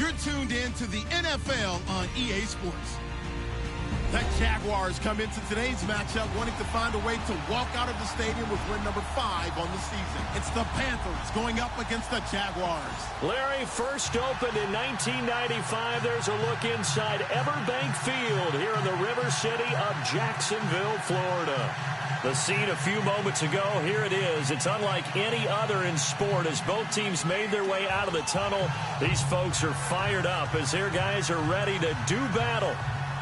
You're tuned in to the NFL on EA Sports. The Jaguars come into today's matchup wanting to find a way to walk out of the stadium with win number 5 on the season. It's the Panthers going up against the Jaguars. Larry, first opened in 1995. There's a look inside Everbank Field here in the River City of Jacksonville, Florida. The scene a few moments ago, here it is. It's unlike any other in sport as both teams made their way out of the tunnel. These folks are fired up as their guys are ready to do battle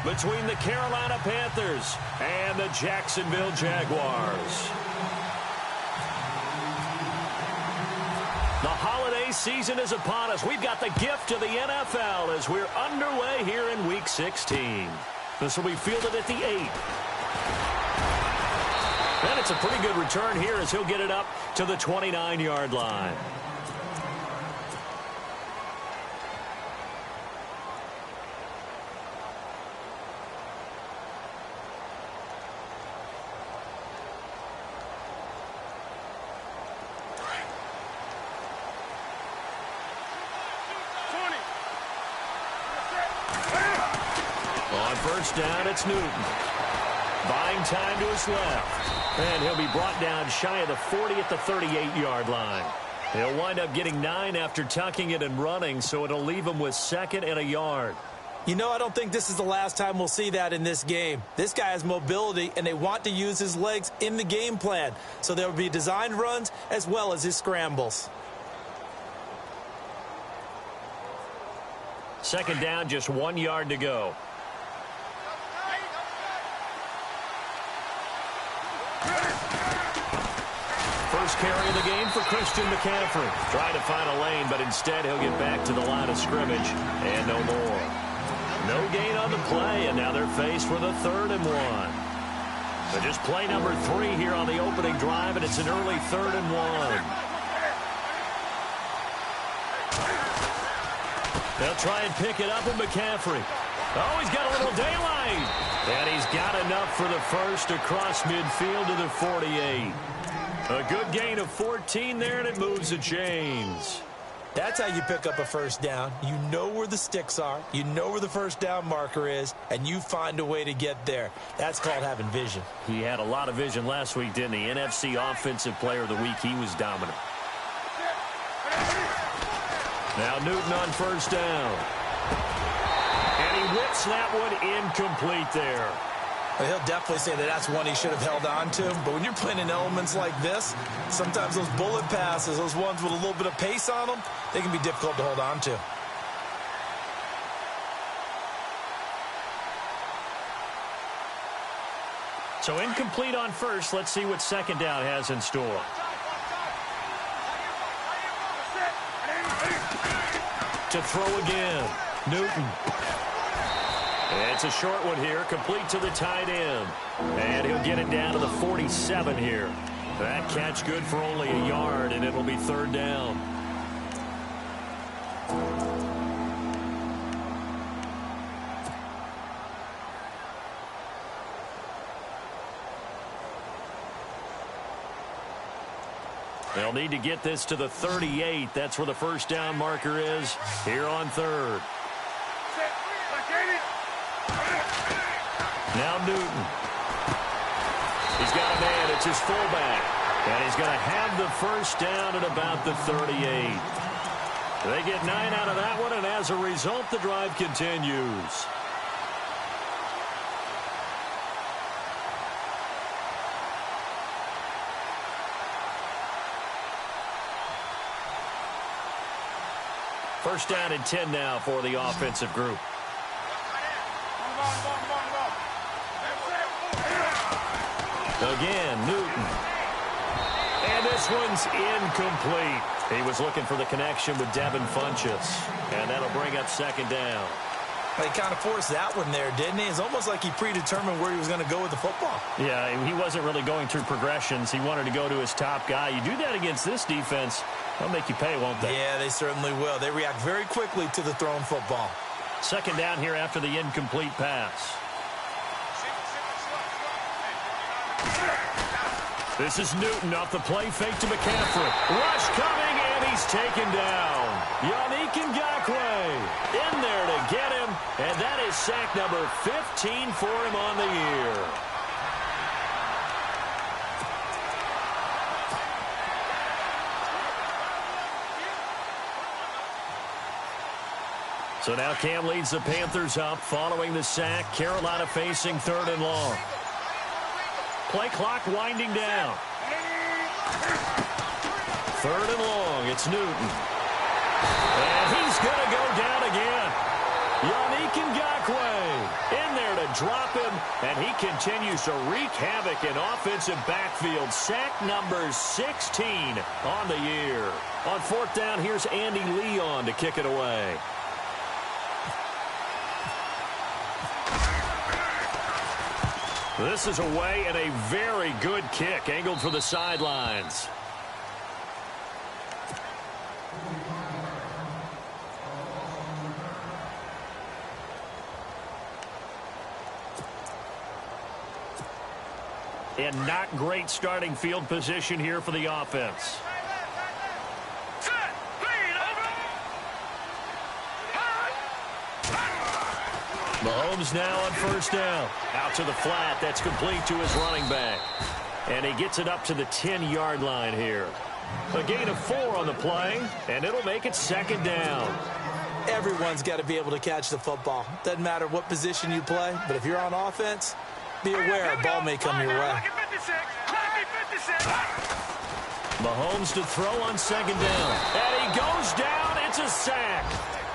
between the Carolina Panthers and the Jacksonville Jaguars. The holiday season is upon us. We've got the gift of the NFL as we're underway here in Week 16. This will be fielded at the 8. And it's a pretty good return here as he'll get it up to the 29-yard line. On first down, it's Newton. Buying time to his left. And he'll be brought down shy of the 40 at the 38-yard line. He'll wind up getting 9 after tucking it and running, so it'll leave him with 2nd and a yard. You know, I don't think this is the last time we'll see that in this game. This guy has mobility, and they want to use his legs in the game plan. So there will be designed runs as well as his scrambles. 2nd down, just 1 yard to go. First carry of the game for Christian McCaffrey. Trying to find a lane, but instead he'll get back to the line of scrimmage and no more. No gain on the play, and now they're faced with a 3rd and 1. So just play number 3 here on the opening drive, and it's an early 3rd and 1. They'll try and pick it up with McCaffrey. Oh, he's got a little daylight. And he's got enough for the first across midfield to the 48. A good gain of 14 there, and it moves the chains. That's how you pick up a first down. You know where the sticks are. You know where the first down marker is, and you find a way to get there. That's called having vision. He had a lot of vision last week, didn't he? NFC Offensive Player of the Week. He was dominant. Now Newton on first down. And he whips that one incomplete there. Well, he'll definitely say that that's one he should have held on to. But when you're playing in elements like this, sometimes those bullet passes, those ones with a little bit of pace on them, they can be difficult to hold on to. So incomplete on first. Let's see what 2nd down has in store. To throw again. Newton. It's a short one here, complete to the tight end. And he'll get it down to the 47 here. That catch good for only a yard, and it'll be 3rd down. They'll need to get this to the 38. That's where the first down marker is here on 3rd. Now Newton. He's got a man. It's his fullback. And he's going to have the first down at about the 38. They get 9 out of that one, and as a result, the drive continues. First down and 10 now for the offensive group. Again, Newton. And this one's incomplete. He was looking for the connection with Devin Funchess. And that'll bring up 2nd down. He kind of forced that one there, didn't he? It's almost like he predetermined where he was going to go with the football. Yeah, he wasn't really going through progressions. He wanted to go to his top guy. You do that against this defense, they'll make you pay, won't they? Yeah, they certainly will. They react very quickly to the thrown football. 2nd down here after the incomplete pass. This is Newton off the play fake to McCaffrey. Rush coming, and he's taken down. Yannick Ngakoue sack number 15 for him on the year. So now Cam leads the Panthers up following the sack. Carolina facing 3rd and long. Play clock winding down. 3rd and long. It's Newton. And he's going to go down again. Yannick Ngakoue in there to drop him, and he continues to wreak havoc in offensive backfield. Sack number 16 on the year. On 4th down, here's Andy Leon to kick it away. This is away and a very good kick, angled for the sidelines. And not great starting field position here for the offense. Mahomes now on 1st down. Out to the flat. That's complete to his running back. And he gets it up to the 10-yard line here. A gain of 4 on the play, and it'll make it 2nd down. Everyone's got to be able to catch the football. Doesn't matter what position you play, but if you're on offense, be aware a ball may come your way. Mahomes to throw on 2nd down. And he goes down. It's a sack.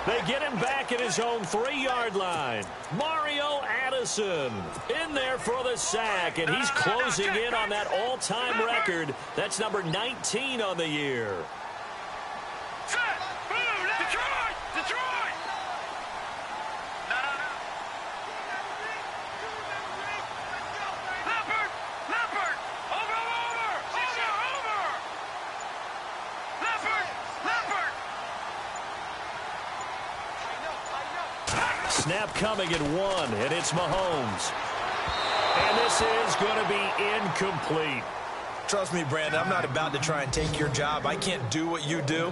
They get him back at his own 3-yard line. Mario Addison in there for the sack, and he's closing in on that all-time record. That's number 19 on the year. Detroit! Leopard! Over! Leopard! Snap coming at 1, and it's Mahomes. And this is going to be incomplete. Trust me, Brandon, I'm not about to try and take your job. I can't do what you do.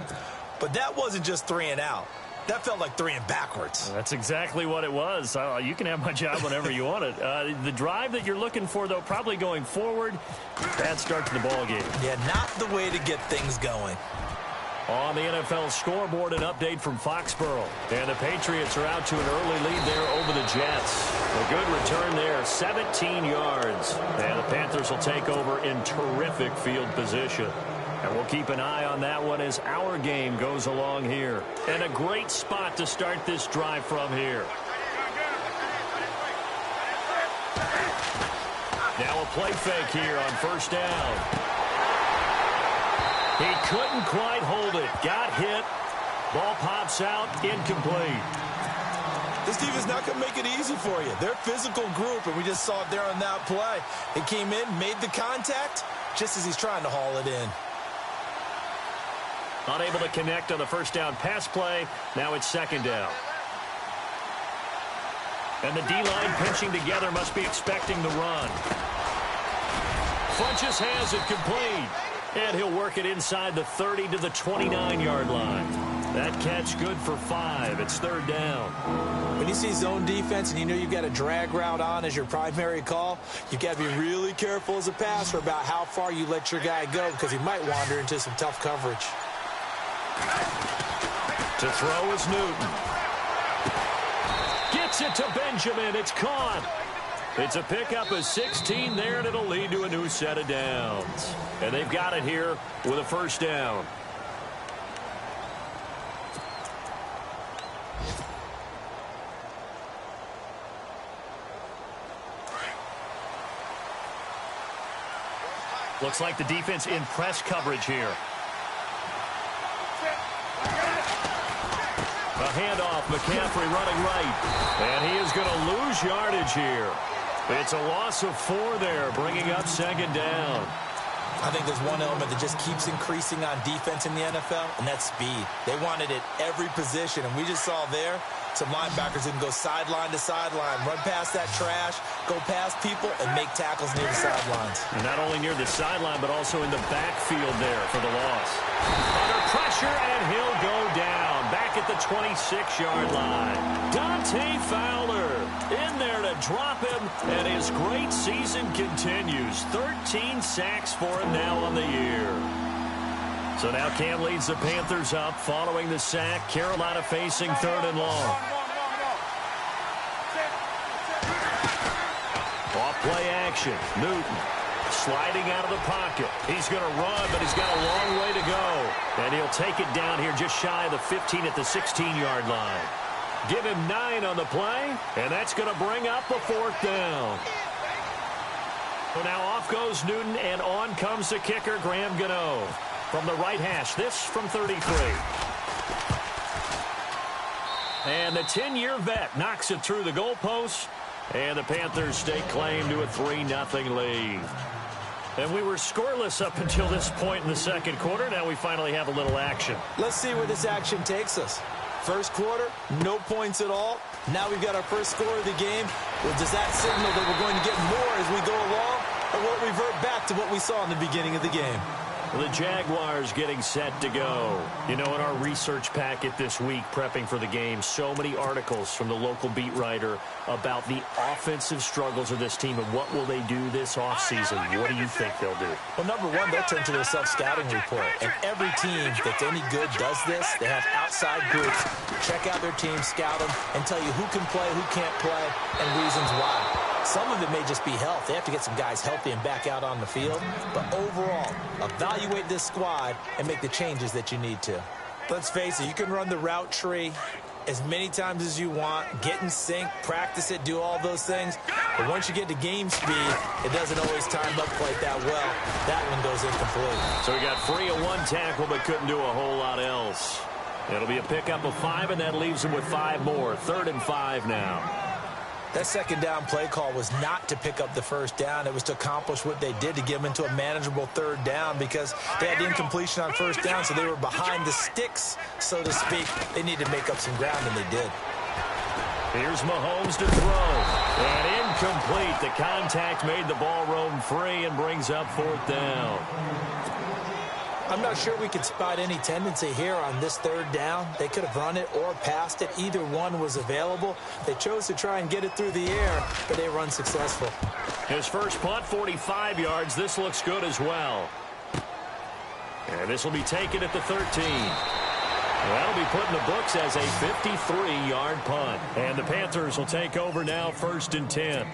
But that wasn't just 3 and out. That felt like 3 and backwards. That's exactly what it was. You can have my job whenever you want it. The drive that you're looking for, though, probably going forward, bad start to the ball game. Yeah, not the way to get things going. On the NFL scoreboard, an update from Foxborough. And the Patriots are out to an early lead there over the Jets. A good return there, 17 yards. And the Panthers will take over in terrific field position. And we'll keep an eye on that one as our game goes along here. And a great spot to start this drive from here. Now a play fake here on 1st down. He couldn't quite hold it. Got hit. Ball pops out. Incomplete. This defense not going to make it easy for you. They're a physical group, and we just saw it there on that play. He came in, made the contact, just as he's trying to haul it in. Unable to connect on the 1st down pass play. Now it's 2nd down. And the D-line pinching together, must be expecting the run. Funches has it complete. And he'll work it inside the 30 to the 29-yard line. That catch good for 5. It's 3rd down. When you see zone defense and you know you've got a drag route on as your primary call, you've got to be really careful as a passer about how far you let your guy go because he might wander into some tough coverage. To throw is Newton. Gets it to Benjamin. It's caught. It's a pickup of 16 there, and it'll lead to a new set of downs. And they've got it here with a 1st down. Looks like the defense in press coverage here. A handoff, McCaffrey running right. And he is going to lose yardage here. It's a loss of 4 there, bringing up 2nd down. I think there's one element that just keeps increasing on defense in the NFL, and that's speed. They want it at every position, and we just saw there some linebackers who can go sideline to sideline, run past that trash, go past people, and make tackles near the sidelines. And not only near the sideline, but also in the backfield there for the loss. Under pressure, and he'll go down. Back back at the 26-yard line. Dante Fowler in there to drop him, and his great season continues. 13 sacks for him now on the year. So now Cam leads the Panthers up following the sack. Carolina facing 3rd and long. Off play action. Newton sliding out of the pocket. He's going to run, but he's got a long way to go. And he'll take it down here just shy of the 15 at the 16-yard line. Give him 9 on the play, and that's going to bring up a 4th down. So now off goes Newton, and on comes the kicker, Graham Gano. From the right hash, this from 33. And the 10-year vet knocks it through the goalpost, and the Panthers stake claim to a 3-0 lead. And we were scoreless up until this point in the second quarter. Now we finally have a little action. Let's see where this action takes us. First quarter, no points at all. Now we've got our first score of the game. Well, does that signal that we're going to get more as we go along, or will it revert back to what we saw in the beginning of the game? The Jaguars getting set to go. You know, in our research packet this week, prepping for the game, so many articles from the local beat writer about the offensive struggles of this team and what will they do this offseason. What do you think they'll do? Well, number one, they'll turn to their self-scouting report. And every team that's any good does this. They have outside groups. Check out their team, scout them, and tell you who can play, who can't play, and reasons why. Some of it may just be health. They have to get some guys healthy and back out on the field. But overall, evaluate this squad and make the changes that you need to. Let's face it, you can run the route tree as many times as you want, get in sync, practice it, do all those things. But once you get to game speed, it doesn't always time up quite that well. That one goes incomplete. So he got free of 1 tackle but couldn't do a whole lot else. It'll be a pickup of 5, and that leaves him with 5 more. 3rd and 5 now. That second down play call was not to pick up the first down. It was to accomplish what they did to get them into a manageable 3rd down because they had the incompletion on first down, so they were behind the sticks, so to speak. They needed to make up some ground, and they did. Here's Mahomes to throw. And incomplete. The contact made the ball roam free and brings up 4th down. I'm not sure we could spot any tendency here on this 3rd down. They could have run it or passed it. Either one was available. They chose to try and get it through the air, but they were unsuccessful. His first punt, 45 yards. This looks good as well. And this will be taken at the 13. That'll be put in the books as a 53-yard punt. And the Panthers will take over now, 1st and 10.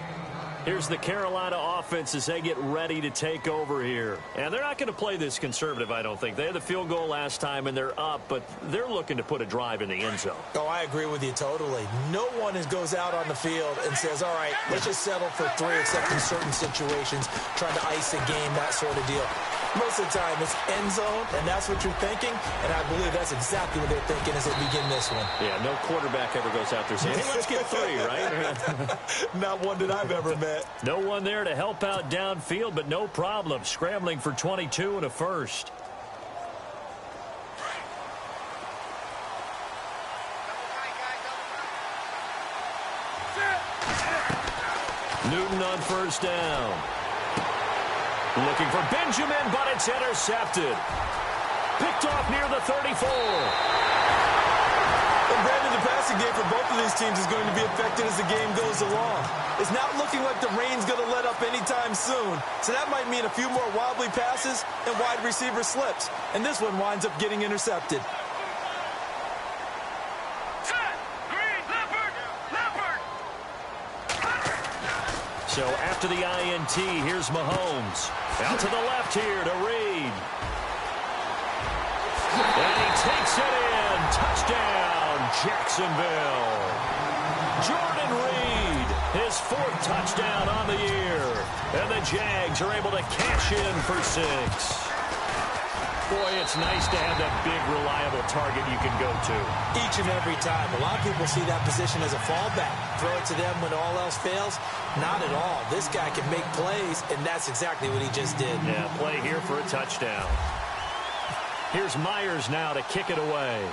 Here's the Carolina offense as they get ready to take over here. And they're not going to play this conservative, I don't think. They had the field goal last time, and they're up, but they're looking to put a drive in the end zone. Oh, I agree with you totally. No one goes out on the field and says, all right, let's just settle for 3, except in certain situations, trying to ice a game, that sort of deal. Most of the time, it's end zone, and that's what you're thinking, and I believe that's exactly what they're thinking as they begin this one. Yeah, no quarterback ever goes out there saying, hey, let's get 3, right? Not one that I've ever met. No one there to help out downfield, but no problem. Scrambling for 22 and a first. Newton on first down. Looking for Benjamin, but it's intercepted. Picked off near the 34. And Brandon, the passing game for both of these teams is going to be affected as the game goes along. It's not looking like the rain's going to let up anytime soon. So that might mean a few more wobbly passes and wide receiver slips. And this one winds up getting intercepted. So after the INT, here's Mahomes. Out to the left here to Reed. And he takes it in. Touchdown, Jacksonville. Jordan Reed, his 4th touchdown on the year. And the Jags are able to cash in for 6. Boy, it's nice to have that big, reliable target you can go to. Each and every time. A lot of people see that position as a fallback. Throw it to them when all else fails. Not at all. This guy can make plays, and that's exactly what he just did. Yeah, play here for a touchdown. Here's Myers now to kick it away.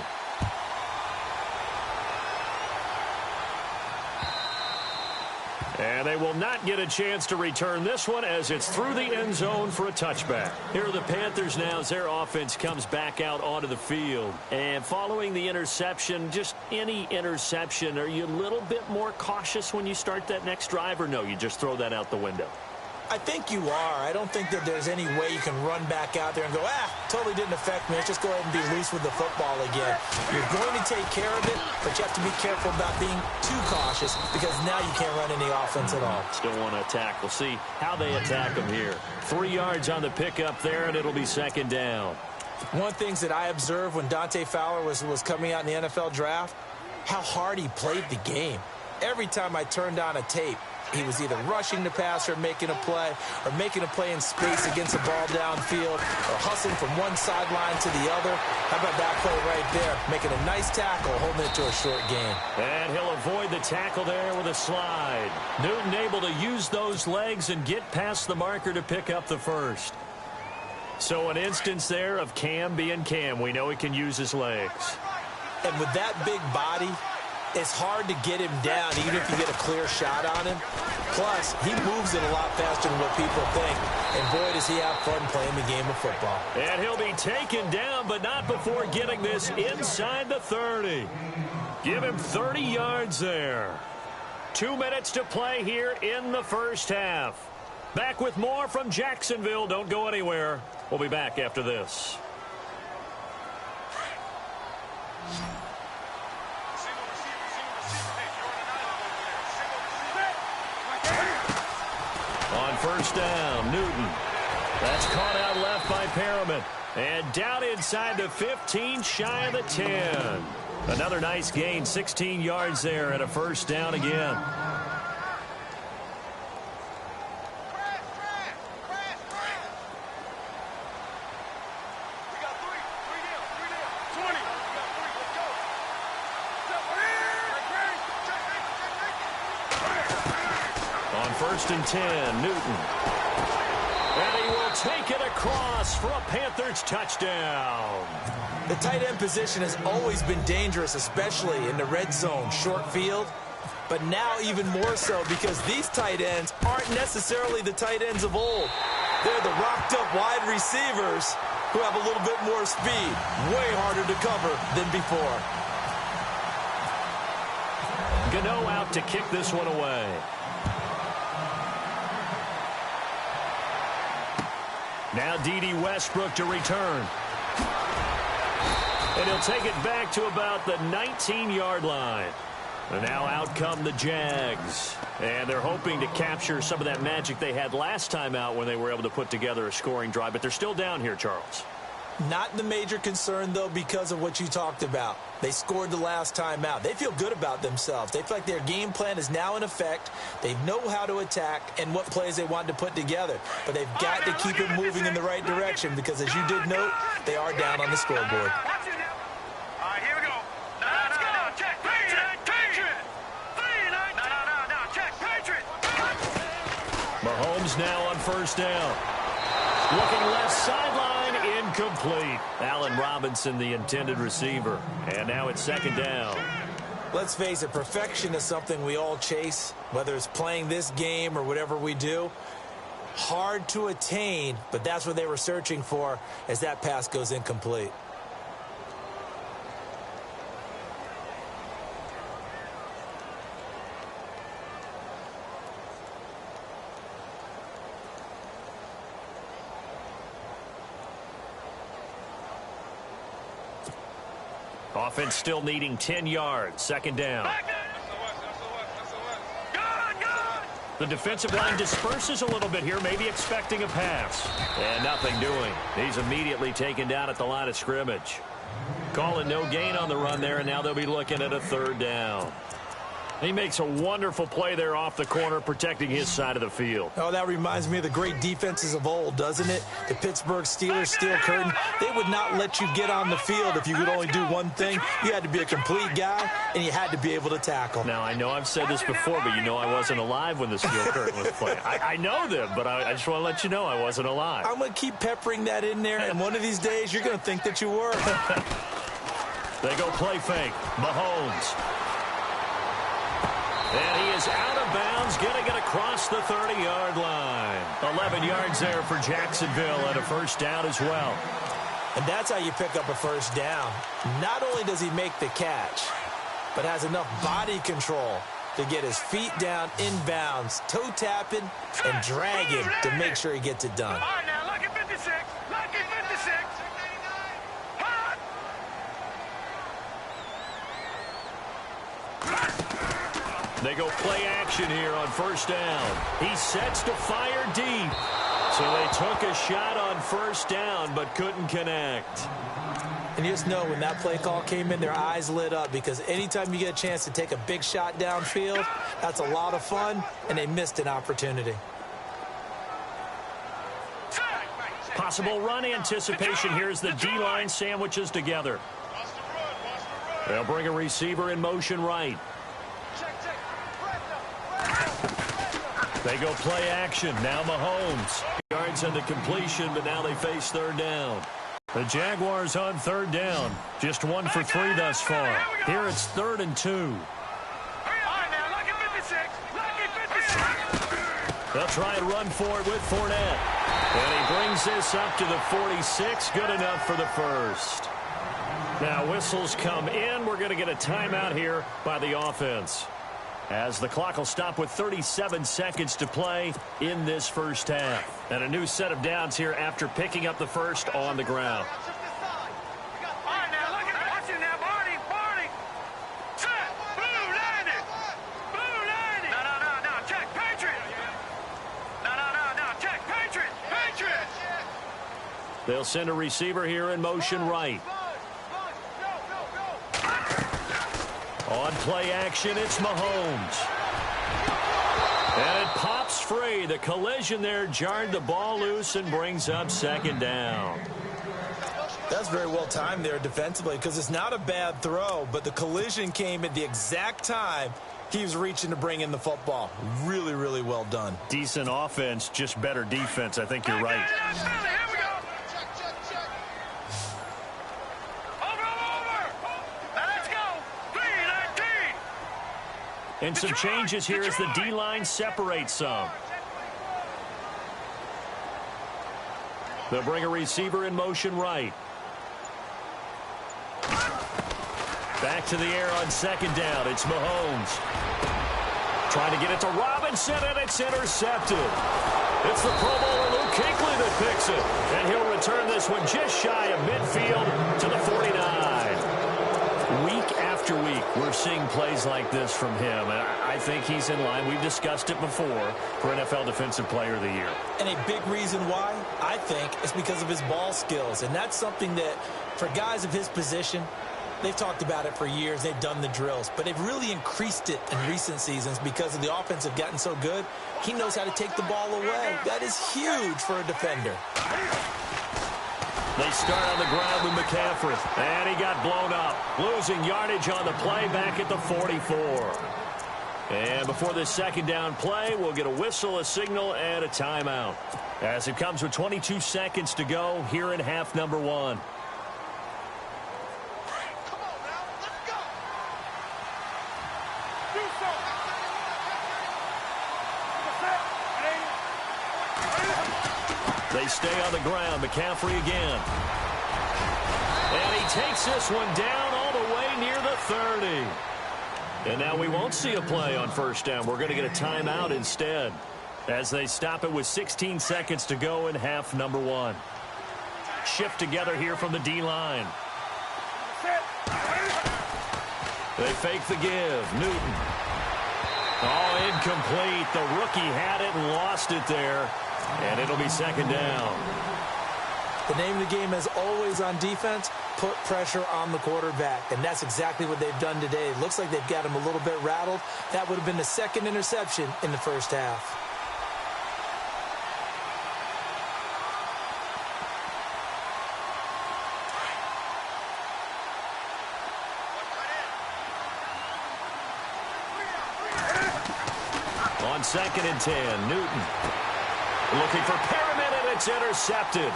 And they will not get a chance to return this one as it's through the end zone for a touchback. Here are the Panthers now as their offense comes back out onto the field. And following the interception, just any interception, are you a little bit more cautious when you start that next drive, or no, you just throw that out the window? I think you are. I don't think that there's any way you can run back out there and go, totally didn't affect me. Let's just go ahead and be loose with the football again. You're going to take care of it, but you have to be careful about being too cautious because now you can't run any offense at all. Still want to attack. We'll see how they attack them here. 3 yards on the pickup there, and it'll be second down. One of the things that I observed when Dante Fowler was coming out in the NFL draft, how hard he played the game. Every time I turned on a tape, he was either rushing the passer, making a play, or making a play in space against the ball downfield, or hustling from one sideline to the other. How about that play right there? Making a nice tackle, holding it to a short gain. And he'll avoid the tackle there with a slide. Newton able to use those legs and get past the marker to pick up the first. So an instance there of Cam being Cam. We know he can use his legs. And with that big body, it's hard to get him down, even if you get a clear shot on him. Plus, he moves it a lot faster than what people think. And boy, does he have fun playing the game of football. And he'll be taken down, but not before getting this inside the 30. Give him 30 yards there. 2 minutes to play here in the first half. Back with more from Jacksonville. Don't go anywhere. We'll be back after this. On first down, Newton. That's caught out left by Perriman. And down inside the 15, shy of the 10. Another nice gain, 16 yards there and a first down again. First and 10, Newton. And he will take it across for a Panthers touchdown. The tight end position has always been dangerous, especially in the red zone, short field. But now even more so because these tight ends aren't necessarily the tight ends of old. They're the rocked-up wide receivers who have a little bit more speed. Way harder to cover than before. Gano out to kick this one away. Now D.D. Westbrook to return. And he'll take it back to about the 19-yard line. And now out come the Jags. And they're hoping to capture some of that magic they had last time out when they were able to put together a scoring drive. But they're still down here, Charles. Not the major concern, though, because of what you talked about. They scored the last time out. They feel good about themselves. They feel like their game plan is now in effect. They know how to attack and what plays they want to put together. But they've got to keep it moving in the right direction because, as you did note, they are down on the scoreboard. All right, here we go. No, check. Patriot. No, check. Patriot. Mahomes now on first down. Looking left sideline, incomplete. Allen Robinson, the intended receiver. And now it's second down. Let's face it, perfection is something we all chase, whether it's playing this game or whatever we do. Hard to attain, but that's what they were searching for as that pass goes incomplete. Offense still needing 10 yards. Second down. The defensive line disperses a little bit here, maybe expecting a pass. And nothing doing. He's immediately taken down at the line of scrimmage. Calling no gain on the run there, and now they'll be looking at a third down. He makes a wonderful play there off the corner, protecting his side of the field. Oh, that reminds me of the great defenses of old, doesn't it? The Pittsburgh Steelers, Steel Curtain. They would not let you get on the field if you could only do one thing. You had to be a complete guy, and you had to be able to tackle. Now, I know I've said this before, but you know I wasn't alive when the Steel Curtain was playing. I know them, but I just want to let you know I wasn't alive. I'm going to keep peppering that in there, and one of these days you're going to think that you were. They go play fake. Mahomes. And he is out of of bounds, getting it across the 30-yard line. 11 yards there for Jacksonville and a first down as well. And that's how you pick up a first down. Not only does he make the catch, but has enough body control to get his feet down inbounds, toe tapping, and dragging to make sure he gets it done. All right, now, lucky 56. Lucky 56. Hot. They go play action here on first down. He sets to fire deep. So they took a shot on first down but couldn't connect. And you just know when that play call came in, their eyes lit up, because anytime you get a chance to take a big shot downfield, that's a lot of fun, and they missed an opportunity. Possible run anticipation here as the D-line sandwiches together. They'll bring a receiver in motion right. They go play action. Now Mahomes. Yards on the completion, but now they face third down. The Jaguars on third down. Just 1 for 3 thus far. Here it's 3rd and 2. All right, now, lucky 56. Lucky 56. They'll try and run for it with Fournette. And he brings this up to the 46. Good enough for the first. Now whistles come in. We're going to get a timeout here by the offense, as the clock will stop with 37 seconds to play in this first half. And a new set of downs here after picking up the first on the ground. All right, now, look at it. Watch it now, Barney. Barney. Set. Blue landed. Blue landed. No. Check. Patriot. No. Check. Patriot. Patriot. They'll send a receiver here in motion right. On play action, it's Mahomes. And it pops free. The collision there jarred the ball loose and brings up second down. That's very well timed there defensively, because it's not a bad throw, but the collision came at the exact time he was reaching to bring in the football. Really, really well done. Decent offense, just better defense. I think you're right. Here we go. And some changes here as the D-line separates some. They'll bring a receiver in motion right. Back to the air on second down. It's Mahomes. Trying to get it to Robinson, and it's intercepted. It's the Pro Bowler Luke Kuechly that picks it. And he'll return this one just shy of midfield to the 49. Week after week, we're seeing plays like this from him. And I think he's in line. We've discussed it before for NFL Defensive Player of the Year. And a big reason why, I think, is because of his ball skills. And that's something that, for guys of his position, they've talked about it for years. They've done the drills. But they've really increased it in recent seasons because of the offense have gotten so good. He knows how to take the ball away. That is huge for a defender. They start on the ground with McCaffrey. And he got blown up. Losing yardage on the play back at the 44. And before this second down play, we'll get a whistle, a signal, and a timeout, as it comes with 22 seconds to go here in half number 1. They stay on the ground. McCaffrey again. And he takes this one down all the way near the 30. And now we won't see a play on first down. We're going to get a timeout instead, as they stop it with 16 seconds to go in half number 1. Shift together here from the D-line. They fake the give. Newton. Oh, incomplete. The rookie had it and lost it there. And it'll be second down. The name of the game is always on defense, put pressure on the quarterback. And that's exactly what they've done today. It looks like they've got him a little bit rattled. That would have been the second interception in the first half. On 2nd and 10, Newton. Looking for Perriman, and it's intercepted.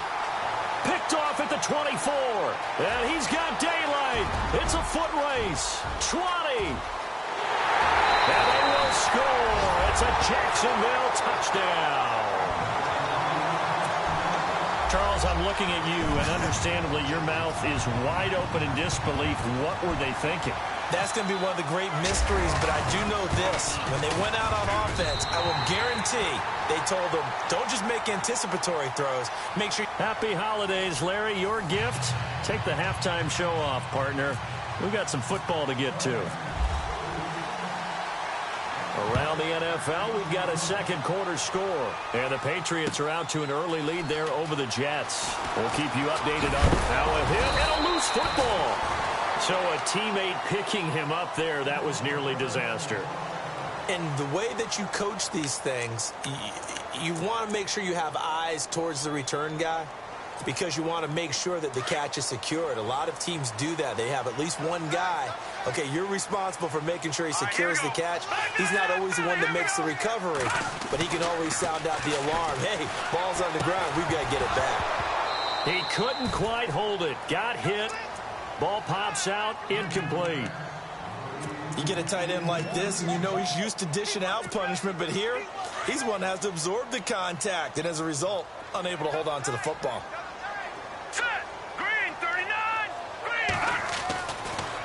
Picked off at the 24. And he's got daylight. It's a foot race. 20. And they will score. a Jacksonville touchdown. Charles, I'm looking at you, and understandably, your mouth is wide open in disbelief. What were they thinking? That's going to be one of the great mysteries, but I do know this. When they went out on offense, I will guarantee they told them, don't just make anticipatory throws. Make sure. Happy holidays, Larry. Your gift? Take the halftime show off, partner. We got some football to get to. Around the NFL, we've got a second quarter score. And the Patriots are out to an early lead there over the Jets. We'll keep you updated on how a hit and a loose football. So a teammate picking him up there, that was nearly disaster. And the way that you coach these things, you want to make sure you have eyes towards the return guy because you want to make sure that the catch is secured. A lot of teams do that. They have at least one guy. Okay, you're responsible for making sure he secures the catch. He's not always the one that makes the recovery, but he can always sound out the alarm. Hey, ball's on the ground. We've got to get it back. He couldn't quite hold it. Got hit. Ball pops out, incomplete. You get a tight end like this, and you know he's used to dishing out punishment, but here, he's the one that has to absorb the contact, and as a result, unable to hold on to the football. Set. Green, 39. Green.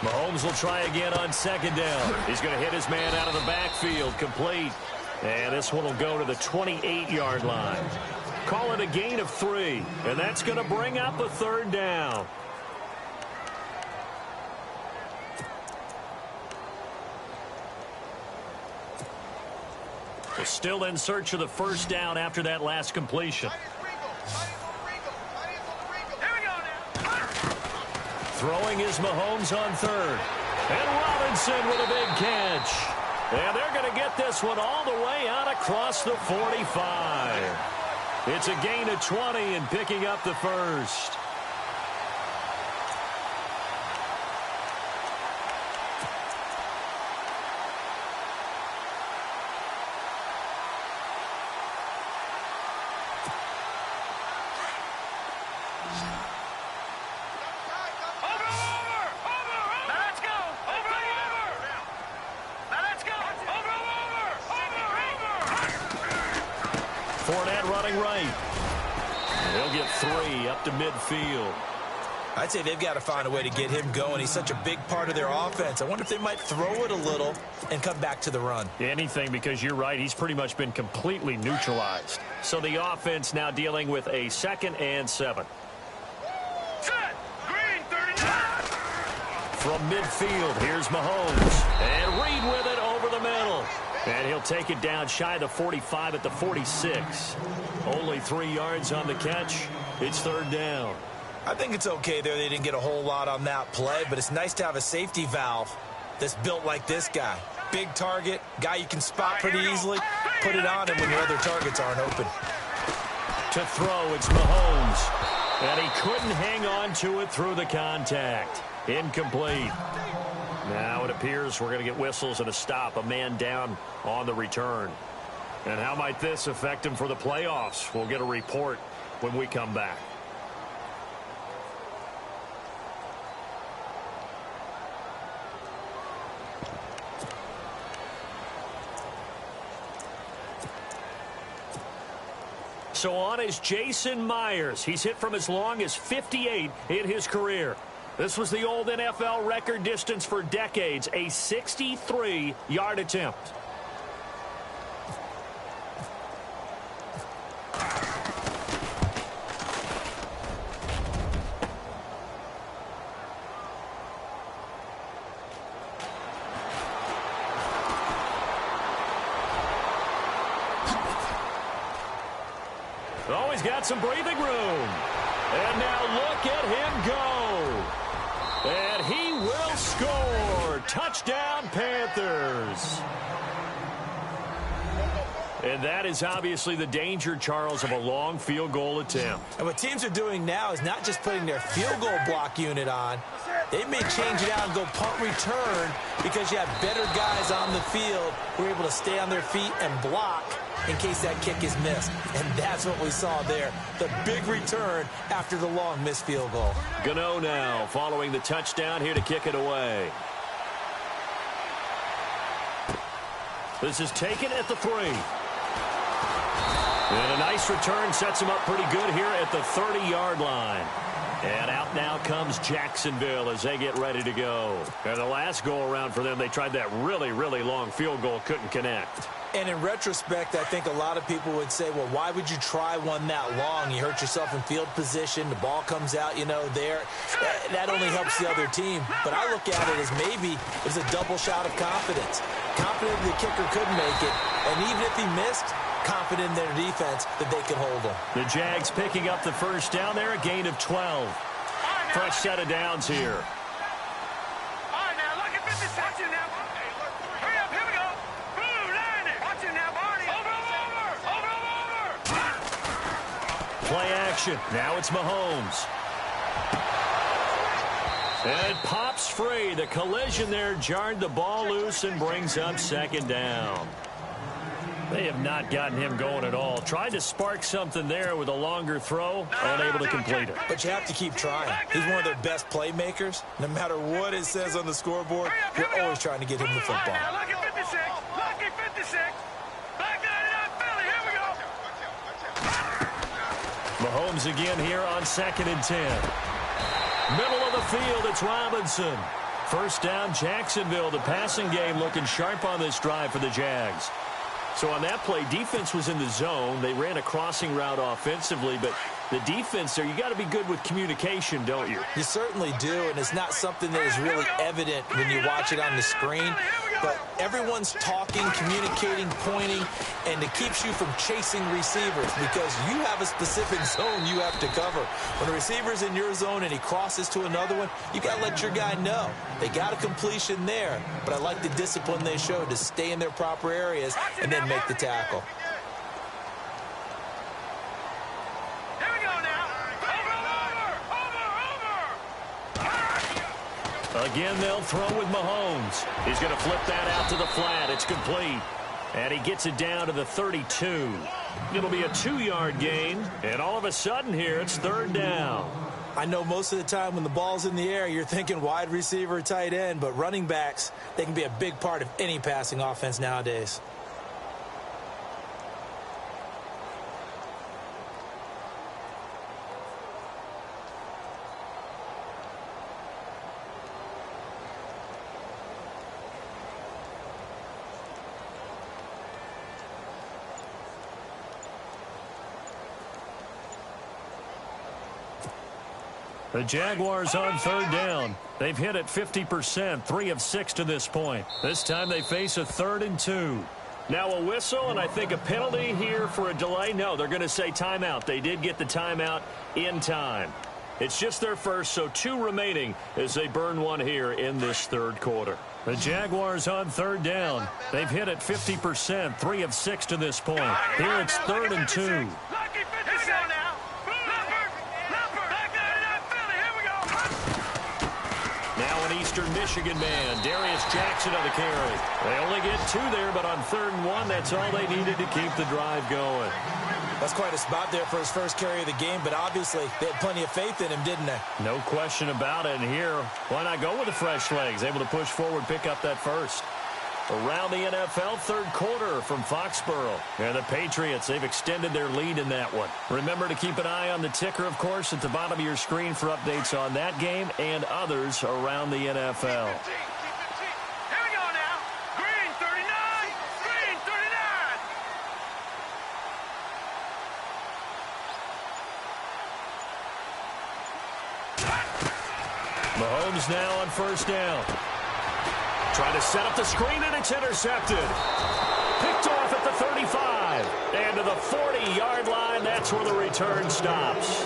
Mahomes will try again on second down. He's going to hit his man out of the backfield, complete. And this one will go to the 28-yard line. Call it a gain of 3, and that's going to bring up a third down. We're still in search of the first down after that last completion. Throwing is Mahomes on third. And Robinson with a big catch. And they're going to get this one all the way out across the 45. It's a gain of 20 and picking up the first. They'll get 3 up to midfield. I'd say they've got to find a way to get him going. He's such a big part of their offense. I wonder if they might throw it a little and come back to the run. Anything, because you're right. He's pretty much been completely neutralized. So the offense now dealing with a 2nd and 7. Set. Green, 39. From midfield, here's Mahomes. And Reed with it over the middle. And he'll take it down shy of the 45 at the 46. Only 3 yards on the catch. It's third down. I think it's okay there. They didn't get a whole lot on that play, but it's nice to have a safety valve that's built like this guy. Big target, guy you can spot pretty easily. Put it on him when your other targets aren't open. To throw, it's Mahomes. And he couldn't hang on to it through the contact. Incomplete. Now it appears we're going to get whistles and a stop. A man down on the return. And how might this affect him for the playoffs? We'll get a report when we come back. So on is Jason Myers. He's hit from as long as 58 in his career. This was the old NFL record distance for decades, a 63-yard attempt. Oh, he's got some breathing room. And now look at him go. And he will score. Touchdown, Panthers. And that is obviously the danger, Charles, of a long field goal attempt. And what teams are doing now is not just putting their field goal block unit on. They may change it out and go punt return because you have better guys on the field who are able to stay on their feet and block in case that kick is missed. And that's what we saw there. The big return after the long missed field goal. Gano now following the touchdown here to kick it away. This is taken at the 3. And a nice return sets him up pretty good here at the 30-yard line. And out now comes Jacksonville as they get ready to go. And the last go-around for them, they tried that really, really long field goal, couldn't connect. And in retrospect, I think a lot of people would say, well, why would you try one that long? You hurt yourself in field position. The ball comes out, there. That only helps the other team. But I look at it as maybe it was a double shot of confidence. Confident the kicker could make it. And even if he missed, confident in their defense that they could hold him. The Jags picking up the first down there, a gain of 12. Fresh set of downs here. All right, now, look at 56. Watch it now. Hurry up, here we go. Blue line it. Watch it now, Barney. Over. Play action. Now it's Mahomes. And it pops free. The collision there jarred the ball loose and brings up second down. They have not gotten him going at all. Tried to spark something there with a longer throw, unable to complete it. But you have to keep trying. He's one of their best playmakers. No matter what it says on the scoreboard, you're always trying to get him the football. Lucky 56. Lucky 56. Back 99 Philly. Here we go. Mahomes again here on 2nd and 10. Middle of the field, it's Robinson. First down, Jacksonville. The passing game looking sharp on this drive for the Jags. So on that play, defense was in the zone. They ran a crossing route offensively, but the defense there, you got to be good with communication, don't you? You certainly do, and it's not something that is really evident when you watch it on the screen. But everyone's talking, communicating, pointing, and it keeps you from chasing receivers because you have a specific zone you have to cover. When a receiver's in your zone and he crosses to another one, you got to let your guy know. They got a completion there, but I like the discipline they showed to stay in their proper areas and then make the tackle. Again, they'll throw with Mahomes. He's going to flip that out to the flat. It's complete. And he gets it down to the 32. It'll be a 2-yard gain. And all of a sudden here, it's 3rd down. I know most of the time when the ball's in the air, you're thinking wide receiver, tight end. But running backs, they can be a big part of any passing offense nowadays. The Jaguars on 3rd down. They've hit it 50%, 3 of 6 to this point. This time they face a 3rd and 2. Now a whistle and I think a penalty here for a delay. No, they're going to say timeout. They did get the timeout in time. It's just their first, so 2 remaining as they burn one here in this 3rd quarter. The Jaguars on 3rd down. They've hit it 50%, 3 of 6 to this point. Here it's 3rd and 2. Eastern Michigan man, Darius Jackson on the carry. They only get 2 there, but on 3rd and 1, that's all they needed to keep the drive going. That's quite a spot there for his first carry of the game, but obviously they had plenty of faith in him, didn't they? No question about it. And here, why not go with the fresh legs? Able to push forward, pick up that first. Around the NFL, 3rd quarter from Foxborough. And the Patriots, they've extended their lead in that one. Remember to keep an eye on the ticker, of course, at the bottom of your screen for updates on that game and others around the NFL. Here we go now. Green 39. Green 39. Mahomes now on 1st down. Trying to set up the screen, and it's intercepted. Picked off at the 35. And to the 40-yard line, that's where the return stops.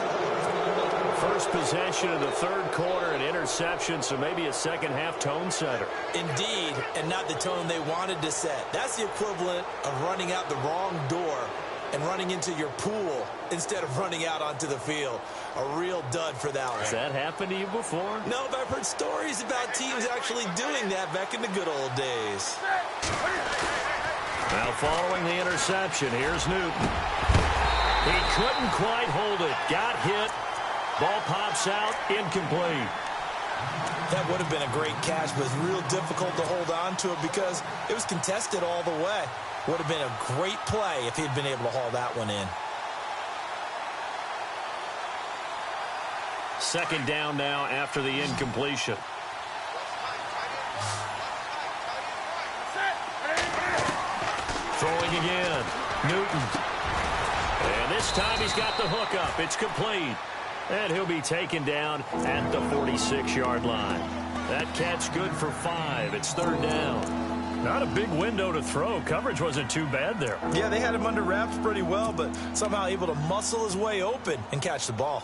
First possession of the 3rd quarter, an interception, so maybe a second-half tone setter. Indeed, and not the tone they wanted to set. That's the equivalent of running out the wrong door and running into your pool instead of running out onto the field. A real dud for that one. Has that happened to you before? No, but I've heard stories about teams actually doing that back in the good old days. Now following the interception, here's Newton. He couldn't quite hold it. Got hit. Ball pops out, incomplete. That would have been a great catch, but it's real difficult to hold on to it because it was contested all the way. Would have been a great play if he'd been able to haul that one in. Second down now after the incompletion. Throwing again. Newton. And this time he's got the hook up. It's complete. And he'll be taken down at the 46-yard line. That catch good for 5. It's third down. Not a big window to throw. Coverage wasn't too bad there. Yeah, they had him under wraps pretty well, but somehow able to muscle his way open and catch the ball.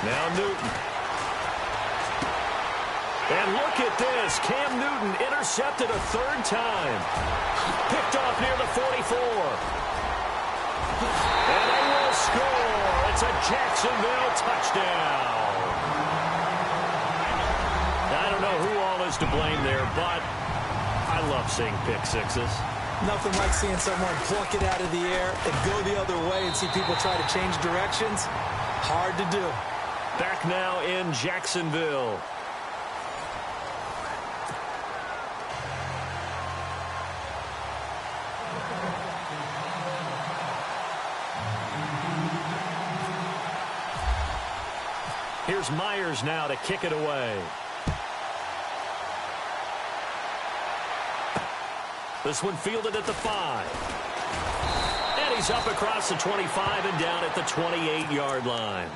Now Newton. And look at this. Cam Newton intercepted a third time. Picked off near the 44. And they will score. It's a Jacksonville touchdown. I don't know who all is to blame there, but I love seeing pick sixes. Nothing like seeing someone pluck it out of the air and go the other way and see people try to change directions. Hard to do. Back now in Jacksonville. Here's Myers now to kick it away. This one fielded at the 5. And he's up across the 25 and down at the 28-yard line.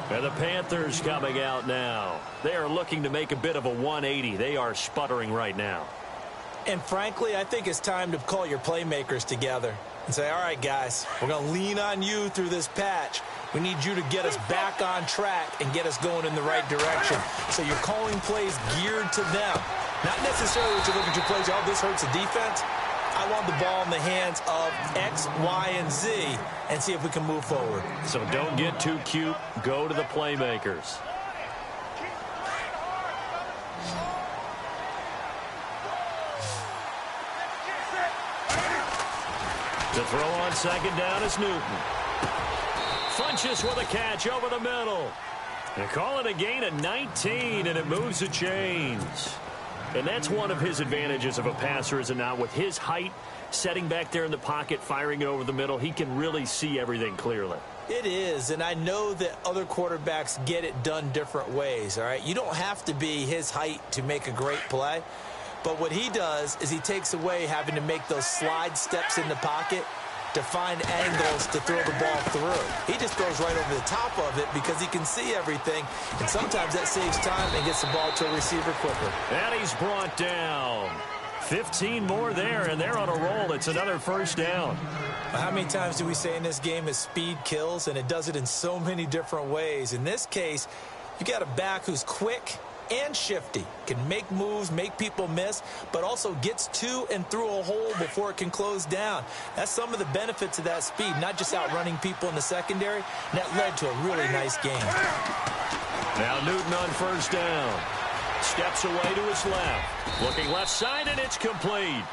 And the Panthers coming out now. They are looking to make a bit of a 180. They are sputtering right now. And frankly, I think it's time to call your playmakers together and say, all right, guys, we're going to lean on you through this patch. We need you to get us back on track and get us going in the right direction. So you're calling plays geared to them. Not necessarily what you look at your plays, oh, this hurts the defense. I want the ball in the hands of X, Y, and Z and see if we can move forward. So don't get too cute. Go to the playmakers. To throw on second down is Newton. Funches with a catch over the middle. They call it a gain of 19, and it moves the chains. And that's one of his advantages of a passer, is it not? With his height, setting back there in the pocket, firing it over the middle, he can really see everything clearly. It is, and I know that other quarterbacks get it done different ways, all right? You don't have to be his height to make a great play. But what he does is he takes away having to make those slide steps in the pocket to find angles to throw the ball through. He just throws right over the top of it because he can see everything, and sometimes that saves time and gets the ball to a receiver quicker. And he's brought down. 15 more there, and they're on a roll. It's another first down. How many times do we say in this game is speed kills, and it does it in so many different ways. In this case, you got a back who's quick and shifty, can make moves, make people miss, but also gets to and through a hole before it can close down. That's some of the benefits of that speed, not just outrunning people in the secondary, and that led to a really nice game. Now Newton on first down. Steps away to his left. Looking left side, and it's complete.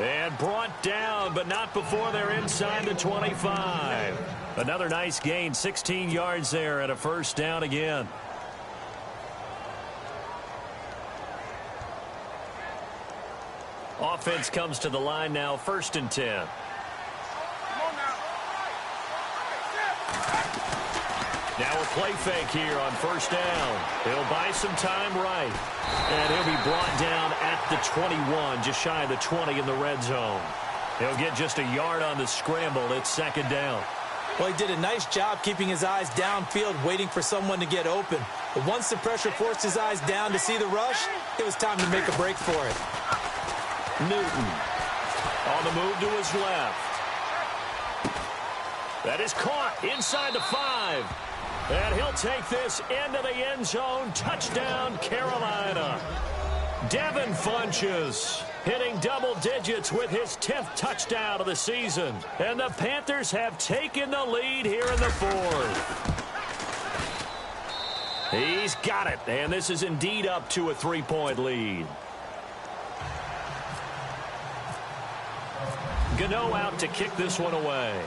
And brought down, but not before they're inside the 25. Another nice gain, 16 yards there, and a first down again. Offense comes to the line now, 1st and 10. Now a play fake here on first down. He'll buy some time right. And he'll be brought down at the 21, just shy of the 20 in the red zone. He'll get just a yard on the scramble. It's second down. Well, he did a nice job keeping his eyes downfield, waiting for someone to get open. But once the pressure forced his eyes down to see the rush, it was time to make a break for it. Newton on the move to his left. That is caught inside the 5. And he'll take this into the end zone. Touchdown, Carolina. Devin Funches hitting double digits with his 10th touchdown of the season. And the Panthers have taken the lead here in the 4th. He's got it, and this is indeed up to a 3-point lead. Gano out to kick this one away.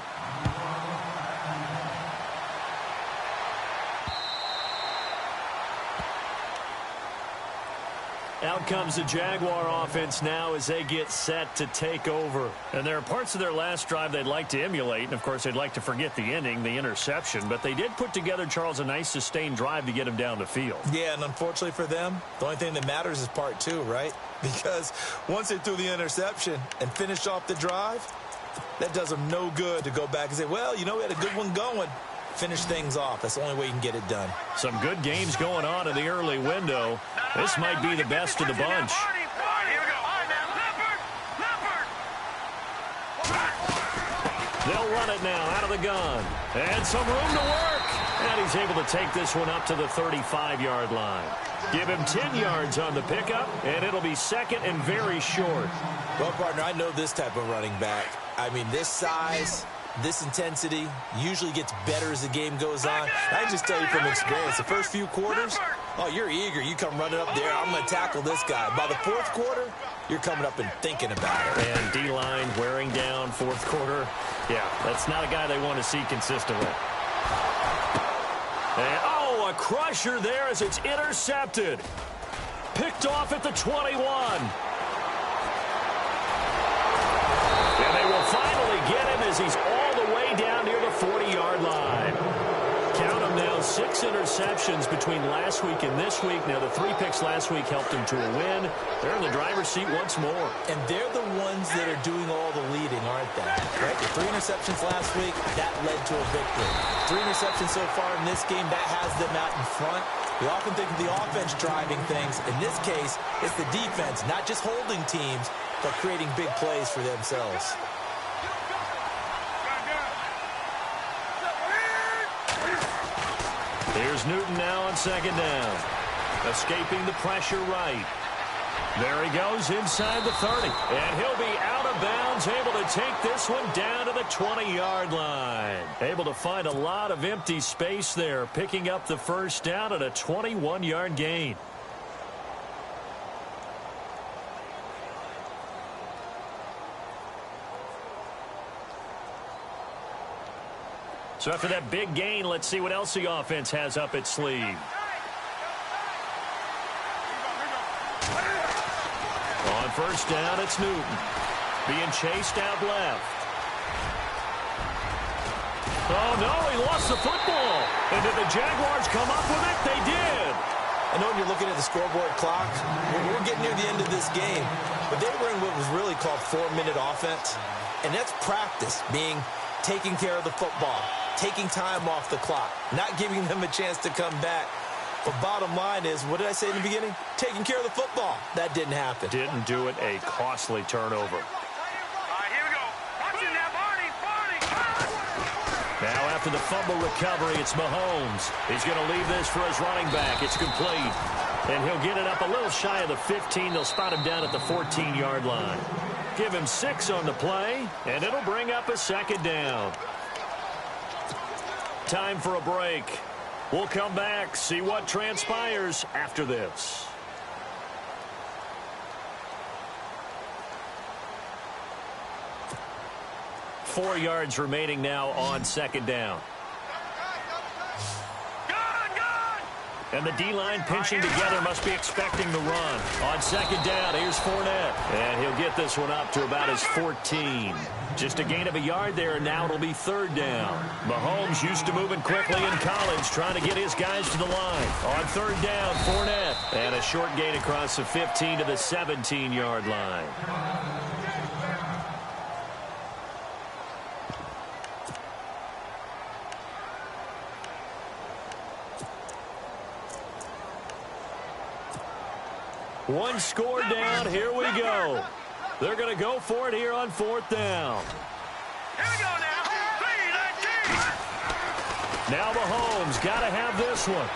Out comes the Jaguar offense now as they get set to take over. And there are parts of their last drive they'd like to emulate. And, of course, they'd like to forget the ending, the interception. But they did put together, Charles, a nice sustained drive to get him down the field. Yeah, and unfortunately for them, the only thing that matters is part 2, right? Because once they threw the interception and finished off the drive, that does them no good to go back and say, well, you know, we had a good one going. Finish things off. That's the only way you can get it done. Some good games going on in the early window. This might be the best of the bunch. They'll run it now out of the gun. And some room to work. And he's able to take this one up to the 35-yard line. Give him 10 yards on the pickup, and it'll be second and very short. Well, partner, I know this type of running back. I mean, this size, this intensity usually gets better as the game goes on. I can just tell you from experience, the first few quarters, oh, you're eager. You come running up there. I'm going to tackle this guy. By the fourth quarter, you're coming up and thinking about it. And D-line wearing down fourth quarter. Yeah, that's not a guy they want to see consistently. And, oh, a crusher there as it's intercepted. Picked off at the 21. And they will finally get him as he's all the way down near the 40-yard line. Count them now, 6 interceptions between last week and this week. Now, the 3 picks last week helped them to a win. They're in the driver's seat once more. And they're the ones that are doing all the leading, aren't they? Right? The 3 interceptions last week, that led to a victory. 3 interceptions so far in this game, that has them out in front. We often think of the offense driving things. In this case, it's the defense, not just holding teams, but creating big plays for themselves. Here's Newton now on second down. Escaping the pressure right. There he goes inside the 30. And he'll be out of bounds, able to take this one down to the 20-yard line. Able to find a lot of empty space there, picking up the first down at a 21-yard gain. So after that big gain, let's see what else the offense has up its sleeve. On first down, it's Newton. Being chased out left. Oh, no, he lost the football. And did the Jaguars come up with it? They did. I know when you're looking at the scoreboard clock, we're getting near the end of this game. But they were in what was really called 4-minute offense. And that's practice, being taking care of the football, taking time off the clock, not giving them a chance to come back. But bottom line is, what did I say in the beginning? Taking care of the football. That didn't happen. Didn't do it. A costly turnover. All right, here we go. Watch it now, Barney. Now after the fumble recovery, it's Mahomes. He's going to leave this for his running back. It's complete. And he'll get it up a little shy of the 15. They'll spot him down at the 14-yard line. Give him 6 on the play, and it'll bring up a second down. Time for a break. We'll come back, see what transpires after this. Four yards remaining now on second down. And the D-line pinching together, must be expecting the run. On second down, here's Fournette. And he'll get this one up to about his 14. Just a gain of a yard there, and now it'll be third down. Mahomes used to moving quickly in college, trying to get his guys to the line. On third down, Fournette. And a short gain across the 15 to the 17-yard line. One score down. Here we go. They're going to go for it here on fourth down. Here we go now. 3-19. Now Mahomes got to have this one.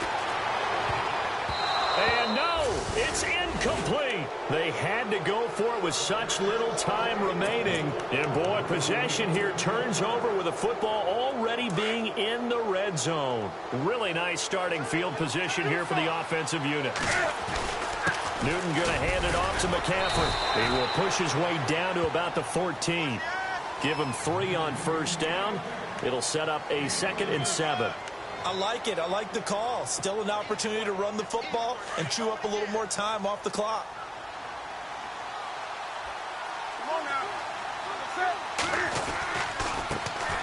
And no, It's incomplete. They had to go for it with such little time remaining. And, boy, possession here turns over with the football already being in the red zone. Really nice starting field position here for the offensive unit. Newton going to hand it off to McCaffrey. He will push his way down to about the 14. Give him 3 on first down. It'll set up a 2nd and 7. I like it. I like the call. Still an opportunity to run the football and chew up a little more time off the clock.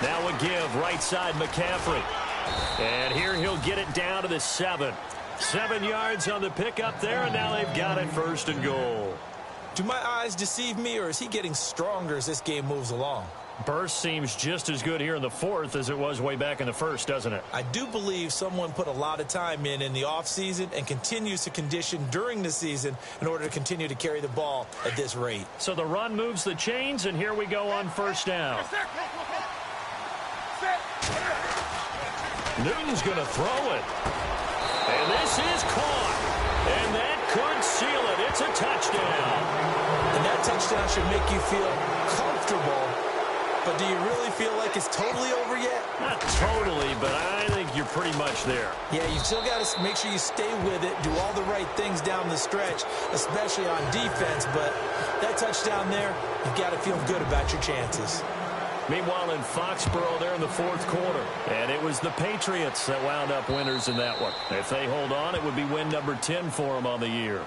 Now a give, right side McCaffrey. And here he'll get it down to the 7. 7 yards on the pickup there, and now they've got it 1st and goal. Do my eyes deceive me, or is he getting stronger as this game moves along? Burst seems just as good here in the 4th as it was way back in the 1st, doesn't it? I do believe someone put a lot of time in the offseason and continues to condition during the season in order to continue to carry the ball at this rate. So the run moves the chains, and here we go on 1st down. Newton's going to throw it. And this is caught. And that could seal it. It's a touchdown. And that touchdown should make you feel comfortable. But do you really feel like it's totally over yet? Not totally, but I think you're pretty much there. Yeah, you still got to make sure you stay with it, do all the right things down the stretch, especially on defense. But that touchdown there, you've got to feel good about your chances. Meanwhile, in Foxborough, they're in the 4th quarter. And it was the Patriots that wound up winners in that one. If they hold on, it would be win number 10 for them on the year.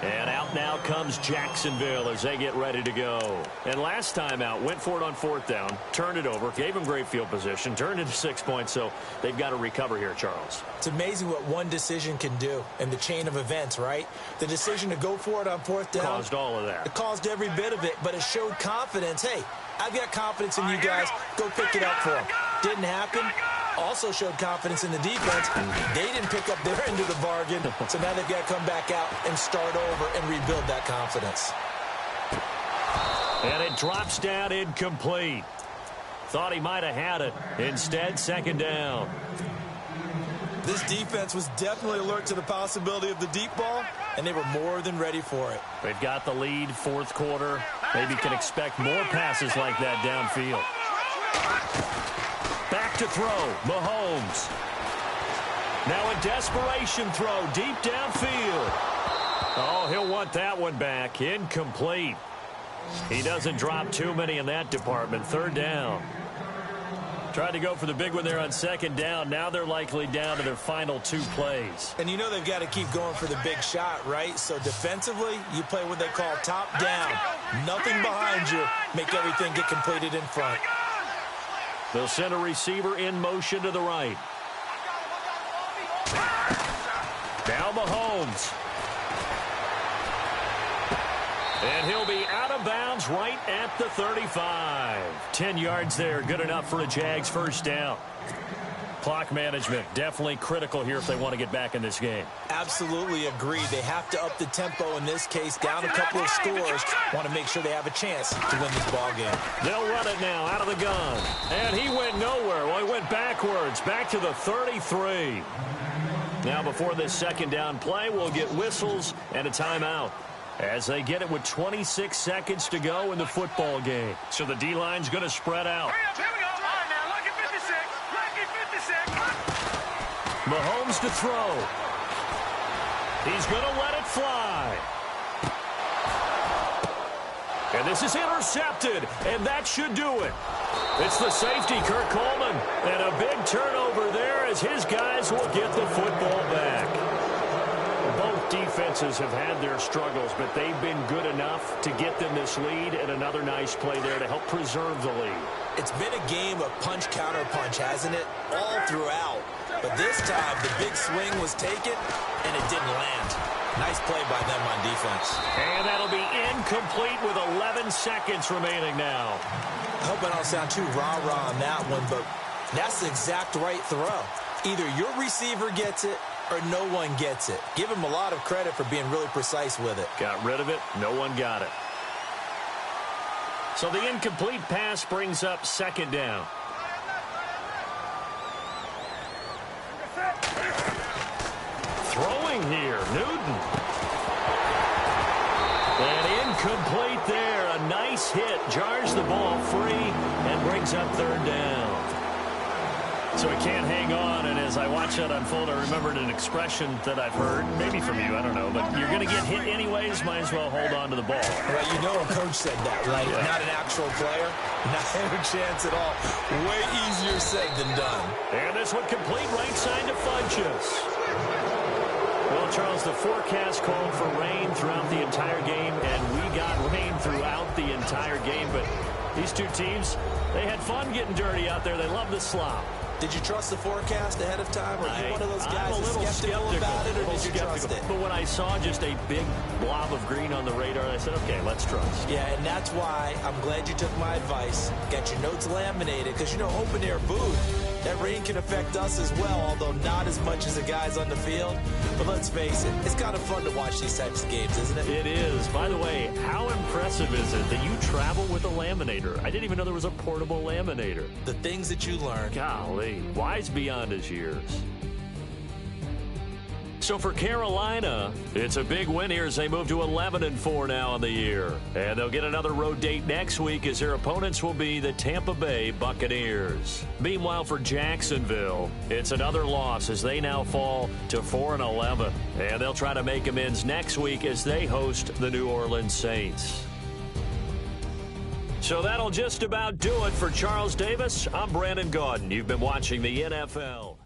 And out now comes Jacksonville as they get ready to go. And last time out, went for it on 4th down, turned it over, gave them great field position, turned it to 6 points, so they've got to recover here, Charles. It's amazing what one decision can do in the chain of events, right? The decision to go for it on 4th down. Caused all of that. It caused every bit of it, but it showed confidence. Hey, I've got confidence in you guys. Go pick it up for them. Didn't happen. Also showed confidence in the defense. They didn't pick up their end of the bargain, so now they've got to come back out and start over and rebuild that confidence. And it drops down incomplete. Thought he might have had it. Instead, 2nd down. This defense was definitely alert to the possibility of the deep ball, and they were more than ready for it. They've got the lead, 4th quarter. Maybe can expect more passes like that downfield. Back to throw, Mahomes. Now a desperation throw deep downfield. Oh, he'll want that one back. Incomplete. He doesn't drop too many in that department. 3rd down. Tried to go for the big one there on 2nd down. Now they're likely down to their final 2 plays. And you know they've got to keep going for the big shot, right? So defensively, you play what they call top down. Nothing behind you. Make everything get completed in front. They'll send a receiver in motion to the right. Now Mahomes. And he'll be out of bounds right at the 35. 10 yards there, good enough for a Jags 1st down. Clock management, definitely critical here if they want to get back in this game. Absolutely agreed. They have to up the tempo in this case, down a couple of scores. Want to make sure they have a chance to win this ball game. They'll run it now out of the gun. And he went nowhere. Well, he went backwards, back to the 33. Now before this 2nd down play, we'll get whistles and a timeout as they get it with 26 seconds to go in the football game. So the D-line's going to spread out. Here we go. All right, now, look at 56. Look at 56. Mahomes to throw. He's going to let it fly. And this is intercepted, and that should do it. It's the safety, Kirk Coleman, and a big turnover there as his guys will get the football back. Both defenses have had their struggles, but they've been good enough to get them this lead, and another nice play there to help preserve the lead. It's been a game of punch-counter-punch, hasn't it? All throughout. But this time, the big swing was taken, and it didn't land. Nice play by them on defense. And that'll be incomplete with 11 seconds remaining now. I hope I don't sound too rah-rah on that one, but that's the exact right throw. Either your receiver gets it or no one gets it. Give him a lot of credit for being really precise with it. Got rid of it. No one got it. So the incomplete pass brings up 2nd down. Throwing here, Newton. Incomplete there. A nice hit. Jars the ball free and brings up third down. So he can't hang on, and as I watch that unfold, I remembered an expression that I've heard, maybe from you, I don't know, but you're going to get hit anyways, might as well hold on to the ball. Well, you know a coach said that, right? Yeah. Not an actual player, not a chance at all. Way easier said than done. And this one complete right side to Funchess. Well, Charles, the forecast called for rain throughout the entire game, and we got rain throughout the entire game, but these two teams, they had fun getting dirty out there. They love the slop. Did you trust the forecast ahead of time? Or are you one of those guys I'm a little skeptical about it, or did you trust it? But when I saw just a big blob of green on the radar, I said, okay, let's trust. Yeah, and that's why I'm glad you took my advice. Got your notes laminated, because, you know, open-air booth, that rain can affect us as well, although not as much as the guys on the field. But let's face it, it's kind of fun to watch these types of games, isn't it? It is. By the way, how impressive is it that you travel with a laminator? I didn't even know there was a portable laminator. The things that you learn. Golly, wise beyond his years. So for Carolina, it's a big win here as they move to 11-4 now on the year. And they'll get another road date next week as their opponents will be the Tampa Bay Buccaneers. Meanwhile, for Jacksonville, it's another loss as they now fall to 4-11. And they'll try to make amends next week as they host the New Orleans Saints. So that'll just about do it for Charles Davis. I'm Brandon Gaudin. You've been watching the NFL.